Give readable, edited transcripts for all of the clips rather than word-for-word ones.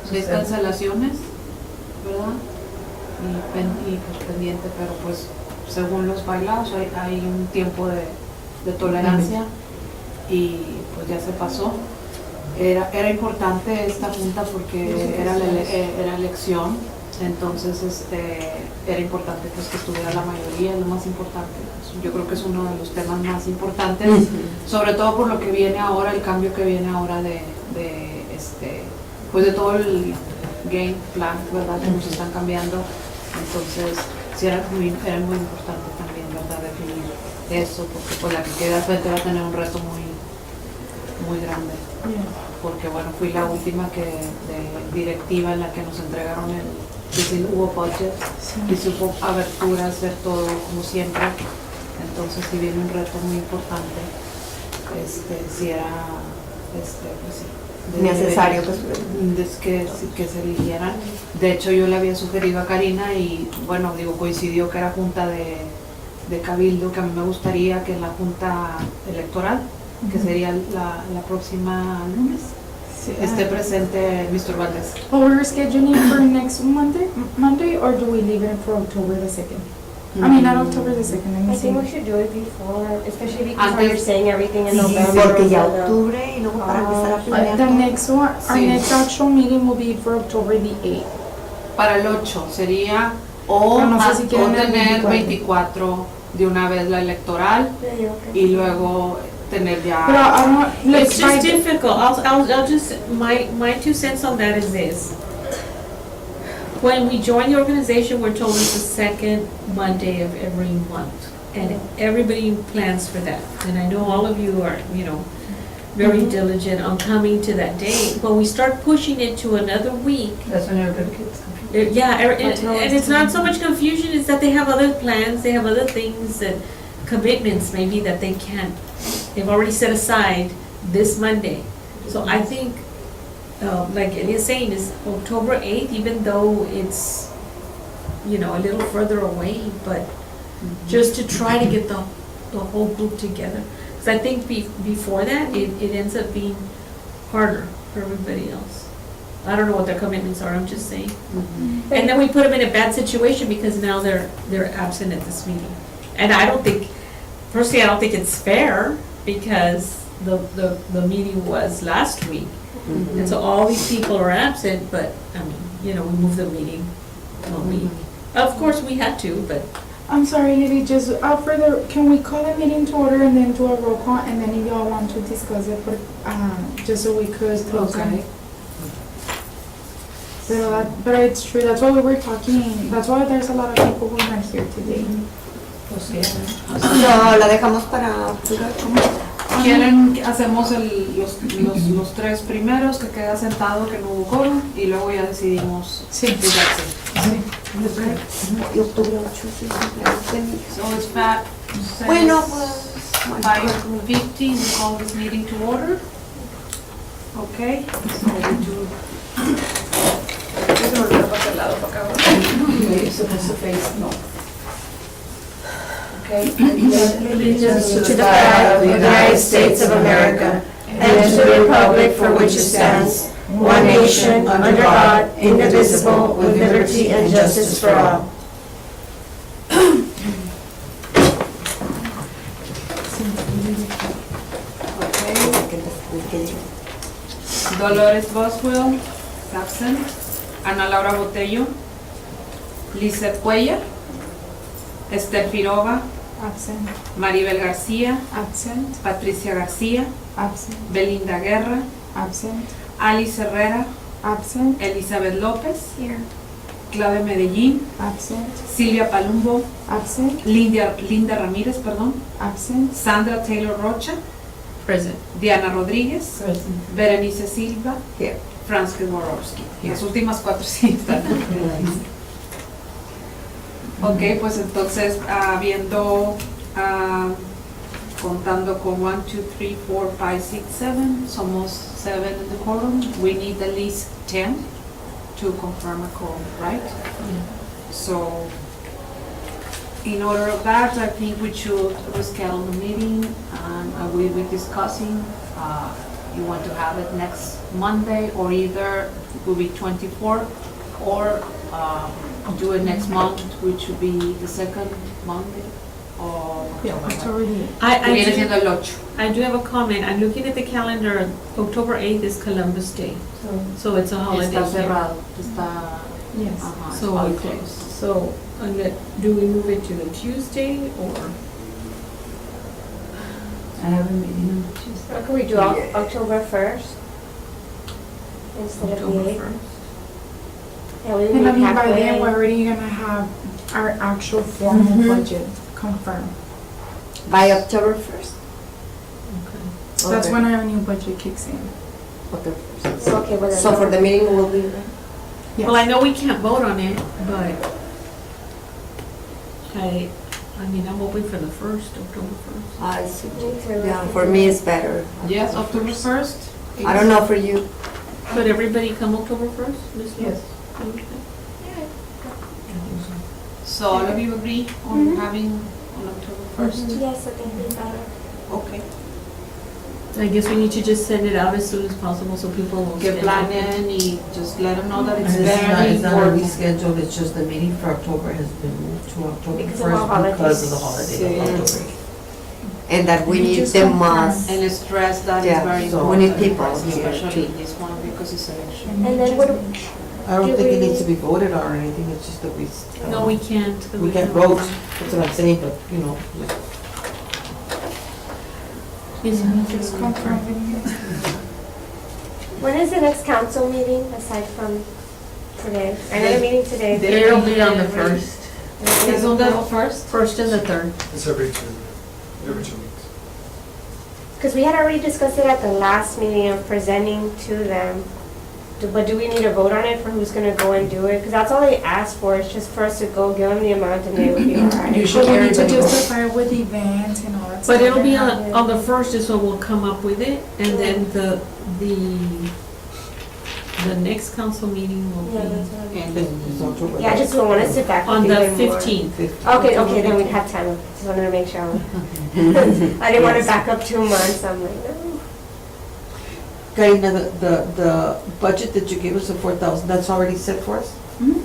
6 cancelaciones, ¿verdad? Y pues pendiente, pero pues según los bailados hay un tiempo de tolerancia y pues ya se pasó. Era importante esta junta porque era elección, entonces era importante pues que estuviera la mayoría, es lo más importante. Yo creo que es uno de los temas más importantes, sobre todo por lo que viene ahora, el cambio que viene ahora pues de todo el game plan, ¿verdad? Que nos están cambiando. Entonces, sí era muy importante también, ¿verdad? Definir eso, porque pues la que queda al frente va a tener un reto muy grande. Porque bueno, fui la última de directiva en la que nos entregaron hubo budget, y hubo aberturas, ver todo como siempre. Entonces, si viene un reto muy importante, si era, pues sí, necesario que se eligieran. De hecho, yo le había sugerido a Karina y bueno, coincidió que era junta de cabildo, que a mí me gustaría que en la junta electoral, que sería la próxima lunes, esté presente Mr. Valdez. We're scheduling for next Monday, or do we leave it for October the 2nd? I mean, not October the 2nd, I think we should do it before, especially because Antes, you're saying everything in Sí, November. porque ya so the- octubre y luego para empezar a planear The todo. next one, our Sí. next actual meeting will be for October the 8th. Para el 8 sería o No sé si quieren el tener 24. 24 de una vez la electoral Yeah, okay. y luego tener But ya. I don't, like, It's just difficult. I'll just, my 2 cents on that is this. When we join the organization, we're told it's the second Monday of every month. And everybody plans for that. And I know all of you are, very diligent on coming to that date. When we start pushing it to another week, That's when everybody gets confused. yeah, and it's not so much confusion, it's that they have other plans, they have other things and commitments maybe that they've already set aside this Monday. So I think, like Elia's saying, is October 8th, even though it's, a little further away, but just to try to get the whole group together. Because I think before that, it ends up being harder for everybody else. I don't know what their commitments are, I'm just saying. And then we put them in a bad situation because now they're absent at this meeting. And personally, I don't think it's fair because the meeting was last week. And so all these people are absent, but, we moved the meeting a week. Of course, we had to, but I'm sorry, Lily, just further, can we call a meeting to order and then do a roll call, and then if y'all want to discuss it, just so we could close Okay. But it's true, that's why we were talking, that's why there's a lot of people who are not here today. No, la dejamos para octubre. ¿Quieren hacemos los 3 primeros, que queda sentado, que no hubo quórum, y luego ya decidimos? Sí. Y octubre 8, sí, cumpleaños de mi hija. So it's back. Bueno, pues, 5:50, we call this meeting to order. Okay, so we do. Okay. Allegiance to the flag of the United States of America and to the republic for which it stands, one nation, under God, indivisible, with liberty and justice for all. Okay. Dolores Boswell, absent. Ana Laura Botello. Lizeth Cuellar. Esther Firova. Absent, Maribel García. absent, Patricia García. absent, Belinda Guerra. absent, Alice Herrera. absent, Elizabeth López. Here. Clave Medellín. absent, Silvia Palumbo. absent, Linda Ramírez, perdón. absent, Sandra Taylor Rocha. Present. Diana Rodríguez. Berenice Silva. Here. Franz Gregorowski. Las últimas 4 sí están. Ok, pues entonces, contando con 1, 2, 3, 4, 5, 6, 7, somos 7 in the quorum. We need at least 10 to confirm a quorum, right? So, in order of that, I think we should reschedule the meeting, and we will be discussing you want to have it next Monday, or either it will be 24, or do it next month, which would be the second Monday of Yeah, October. October the 8th. I Viene do, siendo el 8. I do have a comment. I'm looking at the calendar. October 8th is Columbus Day, so it's a holiday. Está here. cerrado, está, Yes. ajá, it's So, all okay. closed. So, do we move it to the Tuesday or? I have a meeting on Tuesday. Or could we do October 1st? Instead of the October 8th? 1st? Yeah, we And I meet mean, by then, halfway. we're already gonna have our actual formal Mhm. budget confirmed. By October 1st. Okay. So that's Okay. when our new budget kicks in. October 1st. So, okay, well, then. So for the meeting will be, Yes. Well, I know we can't vote on it, but I mean, I'm hoping for the 1st, October 1st. I see. Me too. Yeah, for me it's better. Yes, October 1st? I don't know for you. Could everybody come October 1st, Ms. Lu? Yes. Okay. So all of you agree on Mhm. having on October 1st? Yes, I think we better. Okay. I guess we need to just send it out as soon as possible so people will Que get planen y just let them know that And it's it's not, very it's not a important. reschedule, it's just the meeting for October has been moved to October Because of our 1st because of the holidays. holiday of Sí. October. And that we You need just them confirm. must. And stress that is Yeah, very so important. we need people here Especially too. in this one because it's election. And then what, I don't Do think it we- needs to be voted on or anything, it's just that we. No, we can't. 'Cause We can't have- vote, that's what I'm saying, but, you know, just- Yes, Just confirming it. when is the next council meeting aside from today? I know the meeting today. It'll be on the 1st. Is on the 1st? 1st and the 3rd. It's every 2 weeks. Because we had already discussed it at the last meeting of presenting to them. But do we need to vote on it for who's gonna go and do it? Because that's all they asked for, is just for us to go give them the amount and they would be all right. You should But we need to everybody go. justify with events and all that stuff. But it'll be and on, on the 1st is when we'll come up with it, and then the next council meeting will Yeah, be that's what I'm- it's October. Yeah, I just don't want to sit back. on and the give them more. 15th. Okay, okay, then we'd have time. Just wanted to make sure. I didn't want to back up 2 months. I'm like, no. Karina, the budget that you gave us of 4,000, that's already set for us? Mhm.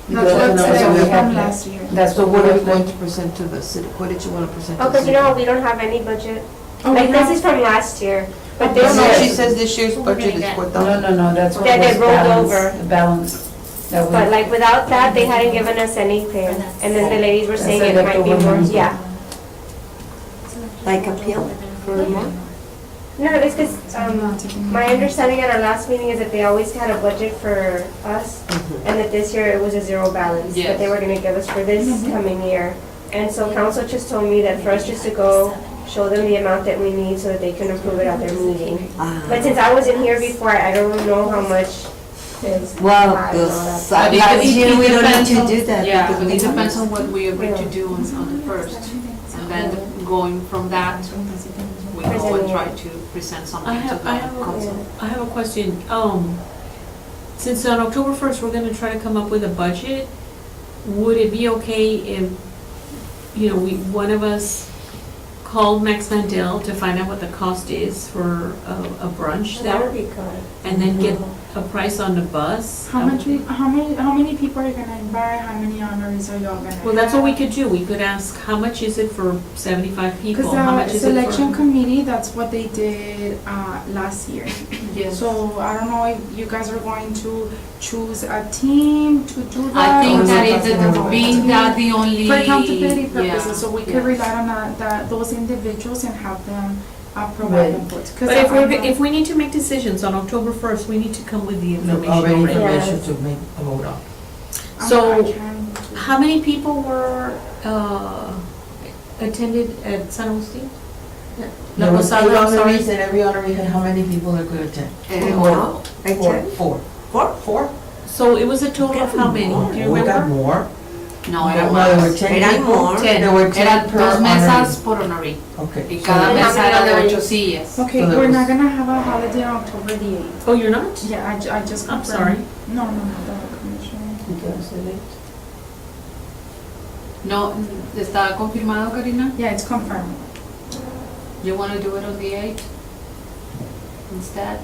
You That's got what the numbers today we was have from there? last year. That's so what are we going to present to the city, what did you want to present to Oh, the because city? you know, we don't have any budget. Oh, Like, we this have- is from last year. But Oh, this No, she year, says this year's budget is No, 4,000. no, that's what That they was rolled balanced, over. the balance. That but we, like, without that, they hadn't given us anything. And then the ladies were That's saying a it might be leftover more, money. yeah. Like appeal for more? No, it's because, I'm not taking my it. understanding at our last meeting is that they always had a budget for us, and that this year it was a zero balance that they Yes. were gonna give us for this coming year. And so council just told me that for us just to go, show them the amount that we need so that they can approve it at their meeting. But since I wasn't here before, I don't know how much is. Well, I don't know that. But last year we don't need depends to on- do that. Yeah, because but we it have- depends on what we agree to do on the 1st. And then going from that, we go and try to present something to the council. I have a question. Since on October 1st, we're gonna try to come up with a budget, would it be okay if, one of us called Max Mandel to find out what the cost is for a brunch That would there? be good. And then get a price on the bus? How many people are you gonna invite? How many honorees are y'all gonna have? Well, that's what we could do. We could ask, how much is it for 75 people? Because How much the is it selection for? committee, that's what they did last year. Yes. So I don't know if you guys are going to choose a team to do that. I think or that is is it being that the only. for accountability yeah, purposes, so we could yes. rely on those individuals and have them provide Right. input. But if we need to make decisions on October 1st, we need to come with the information Already already. information to make a vote on. So, how many people were attended at San Agustin? La There was Posada, 8 I'm sorry. honorees and every honoree had how many people that could attend? Wow. Four. Four? So it was a total of how many? Do you We got remember? more. No, era There were más. 10 Eran people. more. There were 10 Eran per 2 mesas honoree. por honoree. Okay. Y so cada How mesa many era de honorees? 8 sillas. Okay, So that we're was- not gonna have a holiday on October the 8th. Oh, you're not? Yeah, I just I'm confirmed. sorry. No, the commission. No, ¿está confirmado, Karina? Yeah, it's confirmed. You want to do it on the 8th? instead.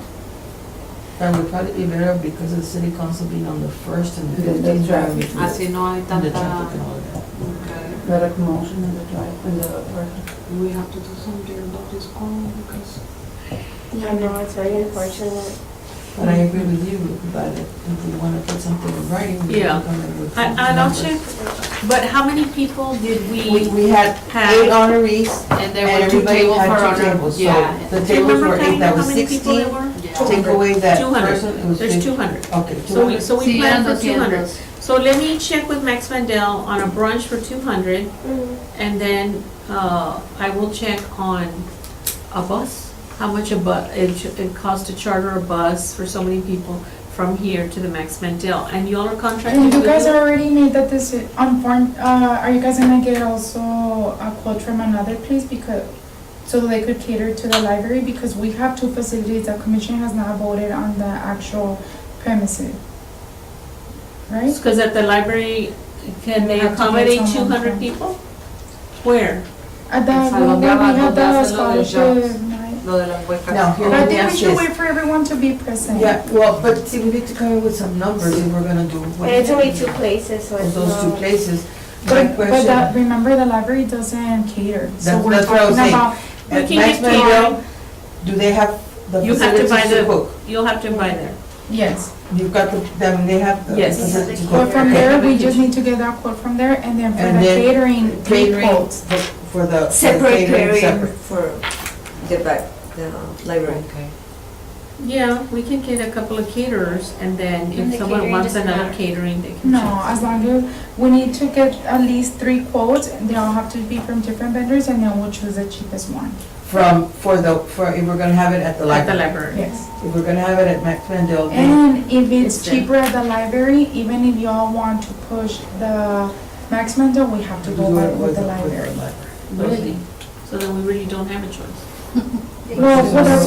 That would probably be better because of the city council being on the first and the And the 15th. traffic. Así no hay And the traffic and tanta. all of that. Okay. The commotion and the drive and the parking. We have to do something about this call because. I know, it's very unfortunate. But I agree with you, but if we want to put something in writing, we Yeah. can come in with. And I'll numbers. check, but how many people did We had Had- 8 honorees, And there and were two everybody tables had for 2 honor. tables. So Yeah. the Do you tables remember, were 8, Karina, that how was many people 16. there were? Take away that 200. person, it was There's 50. 200. Okay, So we 200. planned eran for 200. 200. So let me check with Max Mandel on a brunch for 200, and then I will check on a bus. How much it costs to charter a bus for so many people from here to the Max Mandel, and y'all are contracted And you with guys it? already made that decision on form, are you guys gonna get also a quote from another place because, so they could cater to the library, because we have 2 facilities, the commission has not voted on the actual premises. Right? Because at the library, can they We have to get accommodate someone 200 from- people? Where? At the, En where Salón we de Abajo, had donde the hacen lo de scholarship night. Lo de las huecas. Now, here But I let me think we ask should this. wait for everyone to be present. Yeah, well, but see, we need to come in with some numbers if we're gonna do. what And it's only 2 places, so Of it's those 2 not. places. My But question, that, remember, the library doesn't cater, so That's- we're that's what I was talking saying. about, We at can Max get Mandel, catering. do they have the You have to buy facilities to the, cook? you'll have to buy there. yes. You've got the, I mean, they have the Yes. facilities to But cook. from Okay. there, we just need to get that quote from there, and then for And the then catering, 3 Catering quotes. for the. Separate catering catering separate. for the library. Okay. Yeah, we can get a couple of caterers, and then And if the someone catering wants doesn't another matter. catering, they can No, choose. as long as, we need to get at least 3 quotes, and they all have to be from different vendors, and then we'll choose the cheapest one. For if we're gonna have it at the At the library. library. Yes. If we're gonna have it at Max Mandel, then And if it's It's there. cheaper at the library, even if y'all want to push the Max Mandel, we have to we go do by it with the with library. Really? So then we really don't have a choice. Well,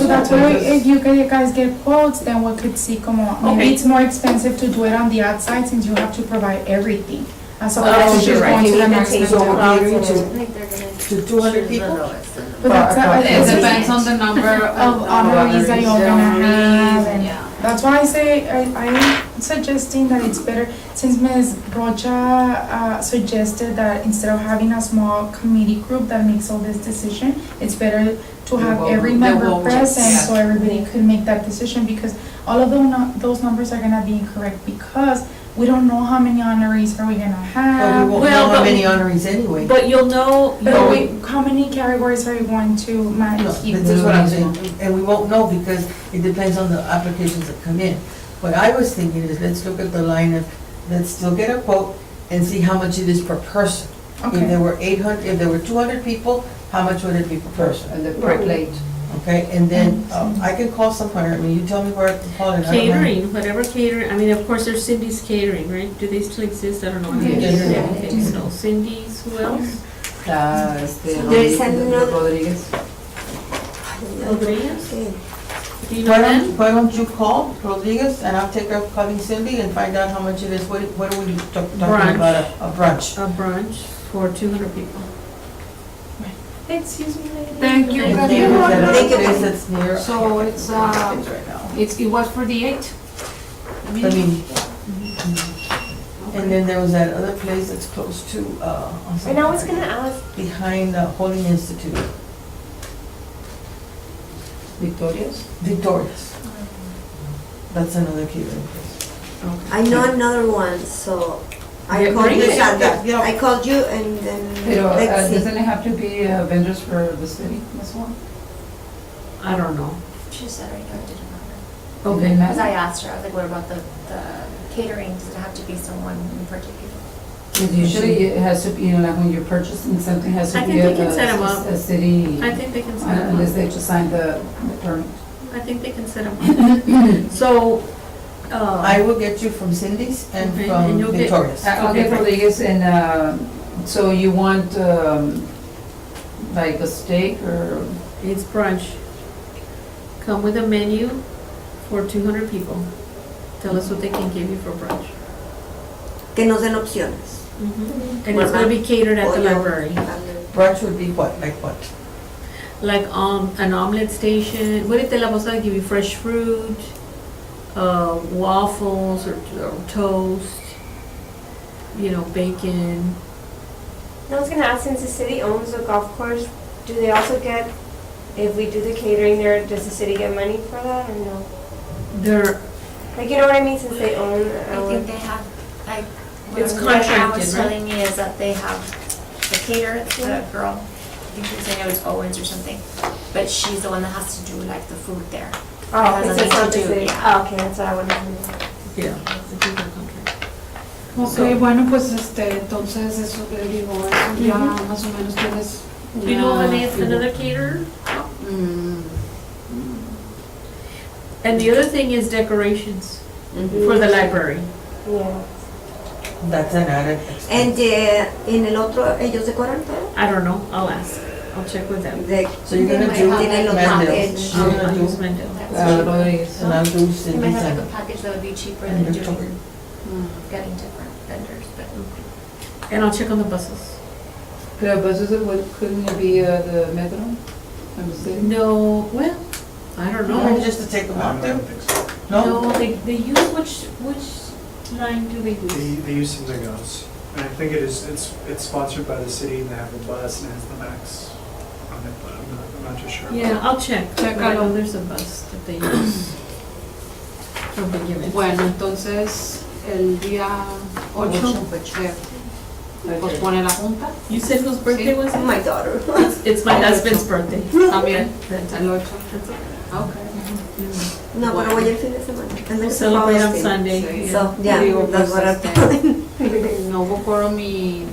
that's why if you guys get quotes, then we could see como, Okay. maybe it's more expensive to do it on the outside since you have to provide everything. As Oh, opposed to you're just right. going to the Even Max take So Mandel. we're catering I to, think they're gonna to 200 choose the people? lowest. But that's, It depends on the number of honorees that you're gonna have, and Yeah. that's why I say, I'm suggesting that it's better, since Ms. Rocha suggested that instead of having a small committee group that makes all this decision, it's better to have The every vote, member the vote, present, yeah. so everybody could make that decision, because all of those numbers are gonna be incorrect, because we don't know how many honorees are we gonna But we have. won't Well, know how but- many honorees anyway. But you'll know, But how many categories are you going to No, manage? this is what I'm saying, and we won't know because it depends on the applications that come in. What I was thinking is, let's look at the line of, let's still get a quote and see how much it is per person. If Okay. there were 800, if there were 200 people, how much would it be per person? And the per plate. Okay, and then I can call somewhere, I mean, you tell me where I can call it. I don't mind. catering, whatever catering, I mean, of course, there's Cindy's Catering, right? Do they still exist? I don't know. Yes. Yes. Okay, so Cindy's, who else? There is another- Rodriguez. Rodriguez? Okay. Do you know them? Why don't you call Rodriguez and I'll take care of calling Cindy and find out how much it is, what are we talking Brunch. about, a brunch? A brunch for 200 people. Excuse me, lady. Thank you. Thank Gabriel. you. Is that a Thank you. place that's near? So it's, Right now. it was for the 8th? I mean, and then there was that other place that's close to, And I was gonna ask, behind the Holy Institute, Victoria's. Victoria's. That's another catering place. I know another one, so I Yeah, called bring you, it. Sandra. Yeah. I called you and then, Pero, let's see. doesn't it have to be vendors for the city as well? I don't know. She said right now, I didn't remember. Okay. Because I asked her, I was like, what about the catering? Does it have to be someone in particular? Because usually it has to be, like when you're purchasing something, it has I to be think they can set 'em up. a city, I think they can set them unless up. they just sign the permit. I think they can set them up. So, I will get you from Cindy's and Okay, from and you'll get- Victoria's. I'll get Okay. Rodriguez and, so you want, like a steak or? it's brunch. Come with a menu for 200 people. Tell us what they can give you for brunch. Que nos den opciones. And it's gonna be catered at the Pollo, library. carne. Brunch would be what, like what? like an omelet station. What if la posada give you fresh fruit, waffles or toast, you know, bacon? I was gonna ask, since the city owns the golf course, do they also get, if we do the catering there, does the city get money for that or no? They're, Like, you know what I mean, since they own I our. think they have, like, It's what I contracted, was right? telling me is that they have the caterer, the girl, I think she was saying it was Owens or something, but she's the one that has to do like the food there. Oh, has okay, so nothing it's not to the do, city. yeah. Oh, okay, that's what I wanted to know. yeah, it's a bigger contract. Ok, bueno, pues entonces eso le digo, eso ya más o menos tienes. Do you know una another caterer? Mm. And the other thing is decorations for the library. Yeah. That's an added expense. And en el otro, ellos decoran todo. I don't know, I'll ask. I'll check with them. So you're gonna They do might have los Mendel. package. You're I'll gonna use do, Mendel. Claro, eso. and I'll do They Cindy's might have and. like a package that would be cheaper And than your doing, token. getting different vendors, but. And I'll check on the buses. The buses, couldn't it be the metro from the city? No, well, I don't No, know. just to take them out I there? don't think so. No? No, they use which line do they use? They use something else. And I think it's sponsored by the city and they have a bus and it has the max on it, but I'm not too sure. Yeah, I'll check. Check But I know out. there's a bus that they use. From the given. Bueno, entonces el día 8 se pospone la junta. You said whose birthday was it? My daughter. It's my husband's birthday. También, That's el 8. That's okay. Ok. No, pero voy el fin de semana. And We'll then celebrate on Father's Day. Sunday. Sí. So, yeah, Digo, that's pues, what I'm telling. No hubo quórum y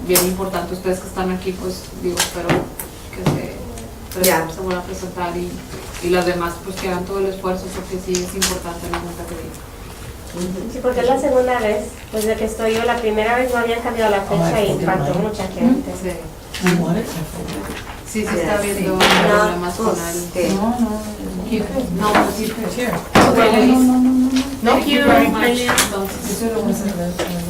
bien importante ustedes que están aquí, pues digo, espero que Ya. se vuelvan a presentar y las demás pues que hagan todo el esfuerzo porque sí es importante la junta que diga. Sí, porque es la segunda vez, desde que estoy yo, la primera vez no habían cambiado la fecha y faltó mucha gente. Sí, You want it? I forgot. sí, se Yeah, está sí. viendo No, problemas con pues, el... que- No, no, keep it. No, pues sí, It's here. Okay, No, no, no, no, no. Thank you very very much. much. Eso lo vamos a hacer.